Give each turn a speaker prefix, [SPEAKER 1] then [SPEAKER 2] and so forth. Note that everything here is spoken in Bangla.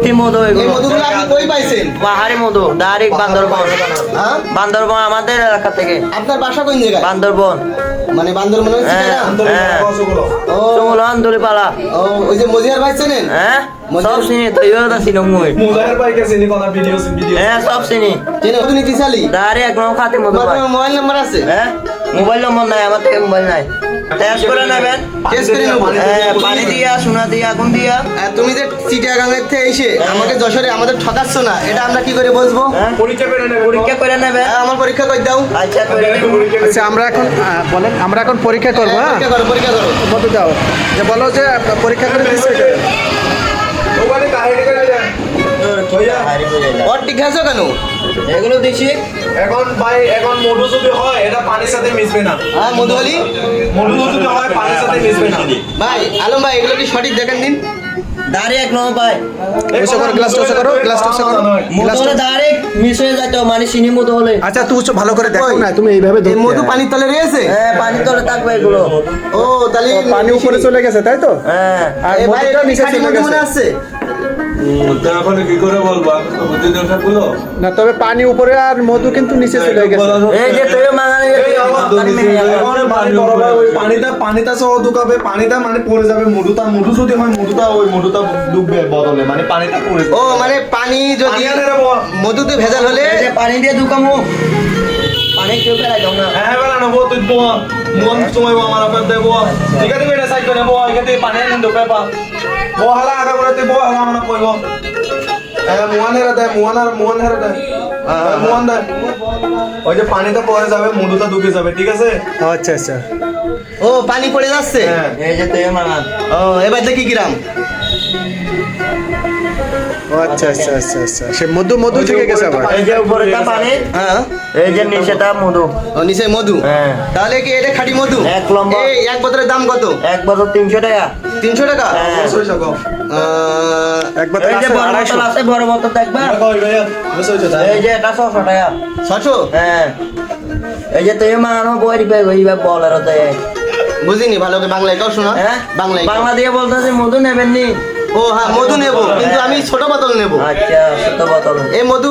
[SPEAKER 1] দেশি মধু
[SPEAKER 2] এই
[SPEAKER 1] এগুলো।
[SPEAKER 2] মধুগুলো আপনি কই পাইছেন?
[SPEAKER 1] পাহাড়ি মধু, ডাইরেক্ট বান্দরবন।
[SPEAKER 2] হ্যাঁ?
[SPEAKER 1] বান্দরবন আমাদের এলাকা থেকে।
[SPEAKER 2] আপনার বাসা কোন জায়গায়?
[SPEAKER 1] বান্দরবন।
[SPEAKER 2] মানে বান্দরবন হচ্ছে
[SPEAKER 1] হ্যাঁ,
[SPEAKER 2] চিটাগাং?
[SPEAKER 1] হ্যাঁ।
[SPEAKER 2] ও
[SPEAKER 1] সুমুল আন্দুলিপালা।
[SPEAKER 2] ও ওই যে মজিয়ার ভাই চেনেন?
[SPEAKER 1] হ্যাঁ?
[SPEAKER 2] মধু-
[SPEAKER 1] সব চিনি তো, ইয়ে দা চিনি মুই।
[SPEAKER 3] মুজাহির ভাইকে চিনি কোন ভিডিও
[SPEAKER 1] হ্যাঁ, সব চিনি।
[SPEAKER 2] চেনেন মধু নিতে চালি?
[SPEAKER 1] ডাইরেক্ট একদম খাতে মধু
[SPEAKER 2] তোমার
[SPEAKER 1] পাই।
[SPEAKER 2] কোনো মোবাইল নাম্বার আছে?
[SPEAKER 1] হ্যাঁ? মোবাইল নম্বর নাই, আমার থেকে মোবাইল নাই। টেস্ট করে নেবেন।
[SPEAKER 2] টেস্ট করে নেবো।
[SPEAKER 1] হ্যাঁ, পানি দিয়া, সোনা দিয়া, আগুন দিয়া।
[SPEAKER 2] আর তুমি যে চিটাগাং এর থেকে এসে আমাকে যশোরে আমাদের ঠকাচ্ছ না, এটা আমরা কি করে বুঝবো?
[SPEAKER 1] হ্যাঁ?
[SPEAKER 3] পরীক্ষা করে নেবে
[SPEAKER 1] পরীক্ষা করে নেবেন।
[SPEAKER 2] হ্যাঁ, আমার পরীক্ষা করে দাও।
[SPEAKER 1] আচ্ছা, করে নেবেন।
[SPEAKER 4] আচ্ছা আমরা এখন বলেন আমরা এখন পরীক্ষা করবো। হ্যাঁ
[SPEAKER 2] পরীক্ষা করো, পরীক্ষা করো।
[SPEAKER 4] মধু দাও যে বলো যে পরীক্ষা করে দিচ্ছে
[SPEAKER 3] ওখানে কাহিনী করে দেন
[SPEAKER 1] হারি করে যায়।
[SPEAKER 2] ওর ঠিক আছে কেন?
[SPEAKER 1] এগুলো দিছি।
[SPEAKER 3] এখন ভাই এখন মধু যদি হয় এটা পানির সাথে মিশবে না
[SPEAKER 2] হ্যাঁ মধুয়ালি
[SPEAKER 3] মধু যদি হয় পানির সাথে মিশবে না
[SPEAKER 2] ভাই, আলম ভাই এগুলো কি সঠিক দেখেন দিন?
[SPEAKER 1] ডাইরেক্ট নো পাই।
[SPEAKER 4] ওইসব করো, গ্লাস টোসা করো, গ্লাস টোসা করো।
[SPEAKER 1] মধু হলে ডাইরেক্ট মিশ হয়ে যায় তো, মানে চিনি মধু হলে।
[SPEAKER 4] আচ্ছা তুমি ভালো করে দেখো না, তুমি এইভাবে
[SPEAKER 2] এই
[SPEAKER 4] ধরতে
[SPEAKER 2] মধু
[SPEAKER 4] হয়।
[SPEAKER 2] পানির তলে রয়েছে?
[SPEAKER 1] হ্যাঁ, পানি তলে থাকবে এগুলো।
[SPEAKER 2] ও তাহলে
[SPEAKER 4] ও, পানি উপরে চলে গেছে তাই তো?
[SPEAKER 1] হ্যাঁ।
[SPEAKER 4] আর
[SPEAKER 2] এই ভাই
[SPEAKER 4] মধুটা
[SPEAKER 2] এটা
[SPEAKER 4] নিচে
[SPEAKER 2] খাঁটি
[SPEAKER 4] চলে
[SPEAKER 2] মধু মনে
[SPEAKER 4] গেছে।
[SPEAKER 2] আছে?
[SPEAKER 5] এখন কি করে বলবো বুদ্ধি দর্শকগুলো
[SPEAKER 4] না তবে পানি উপরে আর মধু কিন্তু নিচে চলে গেছে।
[SPEAKER 1] এই যে তুই মাঙানি
[SPEAKER 3] পানিটা সহ ঢুকাবে পানিটা মানে পড়ে যাবে মধুটা মধু যদি হয় মধুটা ডুববে বদলে মানে পানিটা পড়ে
[SPEAKER 2] ও মানে পানি যদি
[SPEAKER 3] পানি আনে রে বাবা।
[SPEAKER 2] মধুতে ভেজাল হলে
[SPEAKER 1] এই যে পানি দিয়ে দুকামু। পানি কেউ ফেলাই দাও না।
[SPEAKER 3] হ্যাঁ বেলা নেবো তুই বোয়া মন সময় আমার আপনার দেবো ঠিক আছে এটা সাইড করে নেবো এখানে পানি আনি ঢুকে পা বো হালা আগা করে তুই বো হালা আমরা কইব মুয়ান হেরা দেয় মুয়ান হেরা দেয় মুয়ান দেয় ওই যে পানিটা পড়ে যাবে মধুটা ঢুকে যাবে ঠিক আছে
[SPEAKER 4] আচ্ছা আচ্ছা
[SPEAKER 2] ও পানি পড়ে যাচ্ছে।
[SPEAKER 3] হ্যাঁ
[SPEAKER 1] এই যে তুই মাঙান।
[SPEAKER 2] ও এবার দেখি কিরাম।
[SPEAKER 4] ও আচ্ছা আচ্ছা আচ্ছা আচ্ছা সে মধু মধু থেকে গেছে আবার।
[SPEAKER 1] এই যে উপরেটা পানি,
[SPEAKER 2] হ্যাঁ
[SPEAKER 1] এই যে নিচেটা মধু।
[SPEAKER 2] ও নিচে মধু।
[SPEAKER 1] হ্যাঁ।
[SPEAKER 2] তাহলে কি এটা খাঁটি মধু?
[SPEAKER 1] এক লম্বা।
[SPEAKER 2] এই এক বোতলের দাম কত?
[SPEAKER 1] এক বছর 300 টাকা।
[SPEAKER 2] 300 টাকা?
[SPEAKER 1] হ্যাঁ।
[SPEAKER 4] একবার
[SPEAKER 1] এই যে বড় বোতল আছে, বড় বোতল দেখবা। এই যে এটা 600 টাকা।
[SPEAKER 2] 600?
[SPEAKER 1] হ্যাঁ। এই যে তুই মানো বই দিবে গইবা বলার দেয়।
[SPEAKER 2] বুঝিনি ভালো করে বাংলায় কও শোনা।
[SPEAKER 1] হ্যাঁ?
[SPEAKER 2] বাংলায় কও।
[SPEAKER 1] বাংলা দিয়ে বলতেছে মধু নেবেন নি।
[SPEAKER 2] ও হ্যাঁ মধু নেব, কিন্তু আমি ছোট বোতল নেব।
[SPEAKER 1] আচ্ছা, ছোট বোতল।
[SPEAKER 2] এই মধু